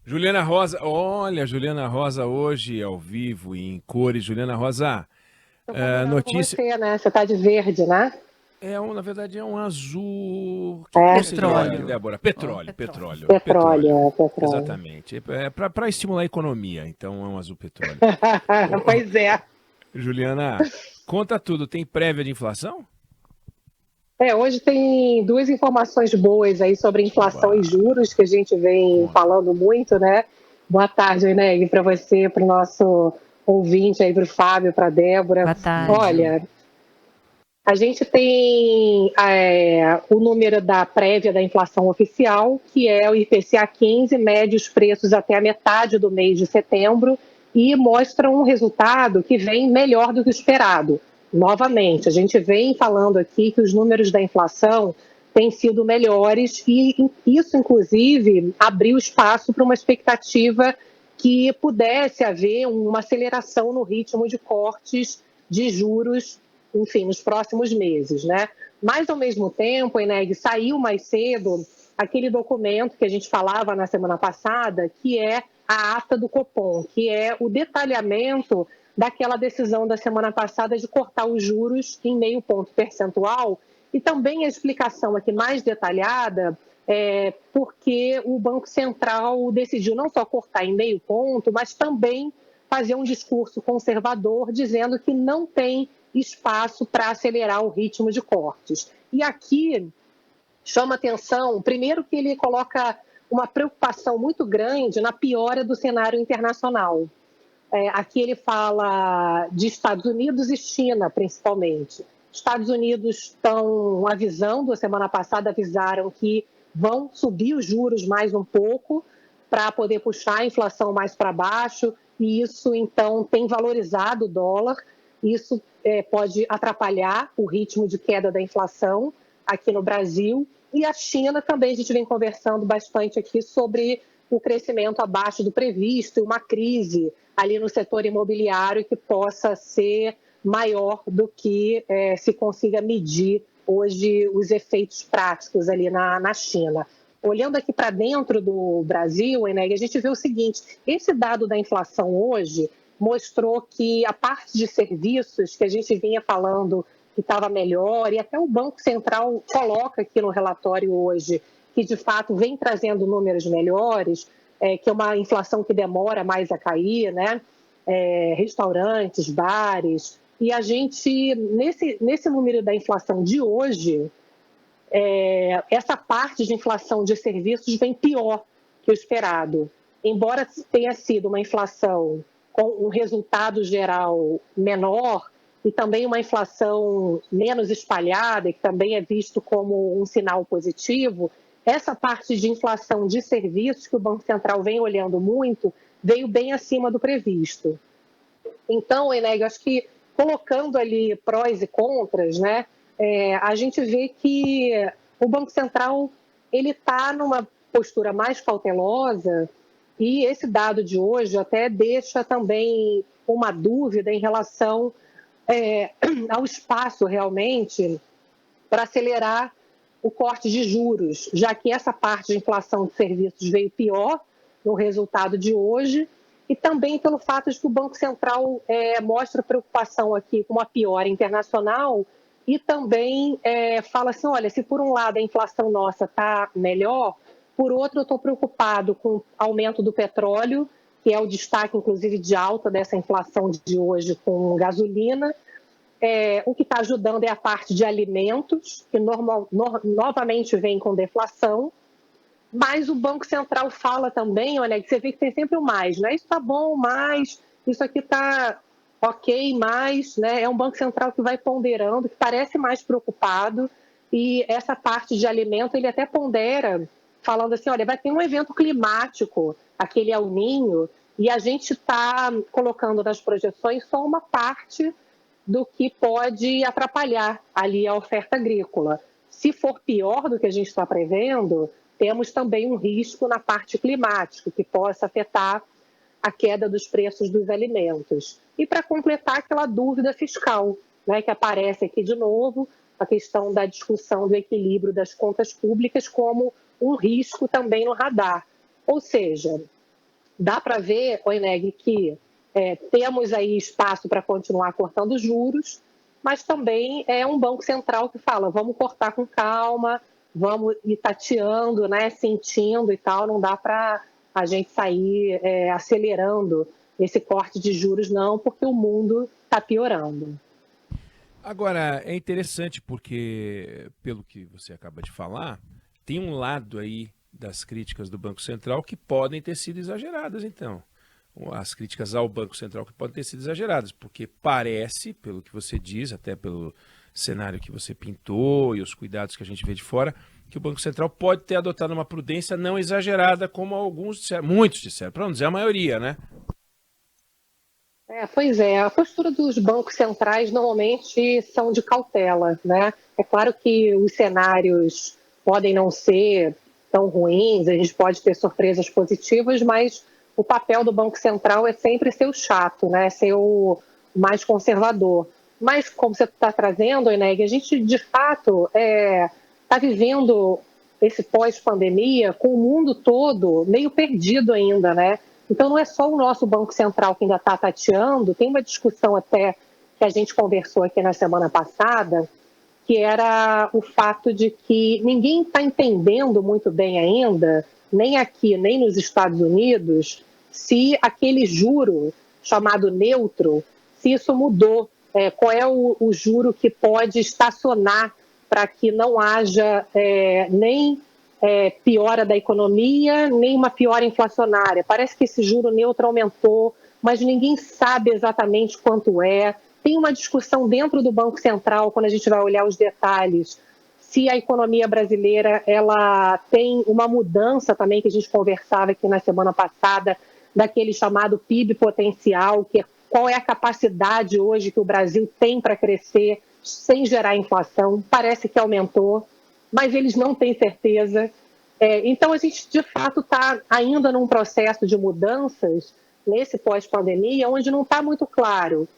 Juliana Rosa, olha, Juliana Rosa hoje ao vivo e em cores. Juliana Rosa, Tô combinando com notícia. você, né? Você tá de verde, né? Na verdade, é um azul. Que É, cor seria, Petróleo. Débora? Ó, Petróleo, petróleo. petróleo, petróleo. petróleo, é petróleo. Exatamente. É para estimular a economia, então é um azul petróleo. Ô, Pois é. Juliana, conta tudo. Tem prévia de inflação? Hoje tem duas informações boas aí sobre inflação e Oba, juros que a gente vem conta. falando muito, né? Boa tarde, Neg, para você, para o nosso ouvinte aí, para o Fábio, para a Débora. Boa tarde. Olha, a gente tem o número da prévia da inflação oficial, que é o IPCA 15, mede os preços até a metade do mês de setembro e mostra um resultado que vem melhor do que o esperado. Novamente, a gente vem falando aqui que os números da inflação têm sido melhores e isso, inclusive, abriu espaço para uma expectativa que pudesse haver uma aceleração no ritmo de cortes de juros, enfim, nos próximos meses, né? Mas, ao mesmo tempo, Eneg, saiu mais cedo aquele documento que a gente falava na semana passada, que é a ata do Copom, que é o detalhamento daquela decisão da semana passada de cortar os juros em 0,5 ponto percentual, e também a explicação aqui mais detalhada porque o Banco Central decidiu não só cortar em 0,5 ponto, mas também fazer um discurso conservador, dizendo que não tem espaço para acelerar o ritmo de cortes. E aqui chama atenção, primeiro, que ele coloca uma preocupação muito grande na piora do cenário internacional. Aqui ele fala de Estados Unidos e China, principalmente. Estados Unidos estão avisando, a semana passada avisaram que vão subir os juros mais um pouco para poder puxar a inflação mais para baixo, e isso, então, tem valorizado o dólar. Isso pode atrapalhar o ritmo de queda da inflação aqui no Brasil. E a China também, a gente vem conversando bastante aqui sobre o crescimento abaixo do previsto e uma crise ali no setor imobiliário que possa ser maior do que se consiga medir hoje os efeitos práticos ali na China. Olhando aqui para dentro do Brasil, Eneg, a gente vê o seguinte: esse dado da inflação hoje mostrou que a parte de serviços que a gente vinha falando que estava melhor, e até o Banco Central coloca aqui no relatório hoje, que de fato vem trazendo números melhores, que é uma inflação que demora mais a cair, né? Restaurantes, bares. E a gente, nesse número da inflação de hoje, essa parte de inflação de serviços vem pior que o esperado. Embora tenha sido uma inflação com um resultado geral menor e também uma inflação menos espalhada, que também é visto como um sinal positivo, essa parte de inflação de serviços que o Banco Central vem olhando muito veio bem acima do previsto. Então, Eneg, acho que colocando ali prós e contras, né, a gente vê que o Banco Central ele está numa postura mais cautelosa, e esse dado de hoje até deixa também uma dúvida em relação ao espaço realmente para acelerar o corte de juros, já que essa parte de inflação de serviços veio pior no resultado de hoje, e também pelo fato de que o Banco Central mostra preocupação aqui com a piora internacional e também fala assim, olha, se por um lado a inflação nossa está melhor, por outro eu estou preocupado com o aumento do petróleo, que é o destaque, inclusive, de alta dessa inflação de hoje com gasolina. O que está ajudando é a parte de alimentos, que novamente vem com deflação, mas o Banco Central fala também, olha, que você vê que tem sempre o mais, né? Isso está bom, mais, isso aqui está ok, mais, né? É um Banco Central que vai ponderando, que parece mais preocupado, e essa parte de alimento ele até pondera, falando assim, olha, vai ter um evento climático, aquele El Niño, e a gente está colocando nas projeções só uma parte do que pode atrapalhar ali a oferta agrícola. Se for pior do que a gente está prevendo, temos também um risco na parte climática, que possa afetar a queda dos preços dos alimentos. E para completar aquela dúvida fiscal, né, que aparece aqui de novo, a questão da discussão do equilíbrio das contas públicas como um risco também no radar. Ou seja, dá para ver, Oineg, que temos aí espaço para continuar cortando juros, mas também é um Banco Central que fala, vamos cortar com calma, vamos ir tateando, né, sentindo e tal, não dá para a gente sair acelerando esse corte de juros não, porque o mundo está piorando. Agora, é interessante porque, pelo que você acaba de falar, tem um lado aí das críticas do Banco Central que podem ter sido exageradas, então. As críticas ao Banco Central que podem ter sido exageradas, porque parece, pelo que você diz, até pelo cenário que você pintou e os cuidados que a gente vê de fora, que o Banco Central pode ter adotado uma prudência não exagerada, como alguns disseram, muitos disseram, para não dizer a maioria, né? Pois é, a postura dos bancos centrais normalmente são de cautela, né? É claro que os cenários podem não ser tão ruins, a gente pode ter surpresas positivas, mas o papel do Banco Central é sempre ser o chato, né? Ser o mais conservador. Mas, como você está trazendo, Eneg, a gente, de fato, está vivendo esse pós-pandemia com o mundo todo meio perdido ainda, né? Então, não é só o nosso Banco Central que ainda está tateando, tem uma discussão até que a gente conversou aqui na semana passada, que era o fato de que ninguém está entendendo muito bem ainda, nem aqui, nem nos Estados Unidos, se aquele juro chamado neutro, se isso mudou, qual é o juro que pode estacionar para que não haja nem piora da economia, nem uma piora inflacionária. Parece que esse juro neutro aumentou, mas ninguém sabe exatamente quanto é. Tem uma discussão dentro do Banco Central, quando a gente vai olhar os detalhes, se a economia brasileira ela tem uma mudança também, que a gente conversava aqui na semana passada, daquele chamado PIB potencial, que é qual é a capacidade hoje que o Brasil tem para crescer sem gerar inflação. Parece que aumentou, mas eles não têm certeza. Então, a gente, de fato, está ainda num processo de mudanças nesse pós-pandemia, onde não está muito claro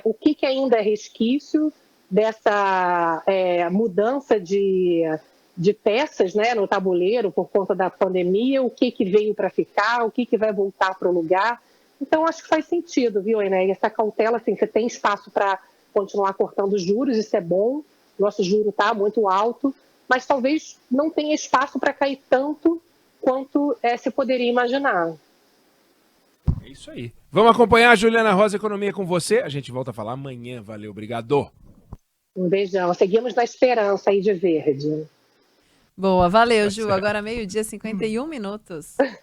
o que ainda é resquício dessa mudança de peças, né, no tabuleiro por conta da pandemia, o que veio para ficar, o que vai voltar para o lugar. Então, acho que faz sentido, viu, Enéia? Essa cautela, assim, você tem espaço para continuar cortando juros, isso é bom, nosso juro está muito alto, mas talvez não tenha espaço para cair tanto quanto se poderia imaginar. É isso aí. Vamos acompanhar a Juliana Rosa Economia com você. A gente volta a falar amanhã. Valeu, obrigado. Um beijão. Seguimos na esperança aí de verde. Boa, valeu, Ju. Agora 12h51.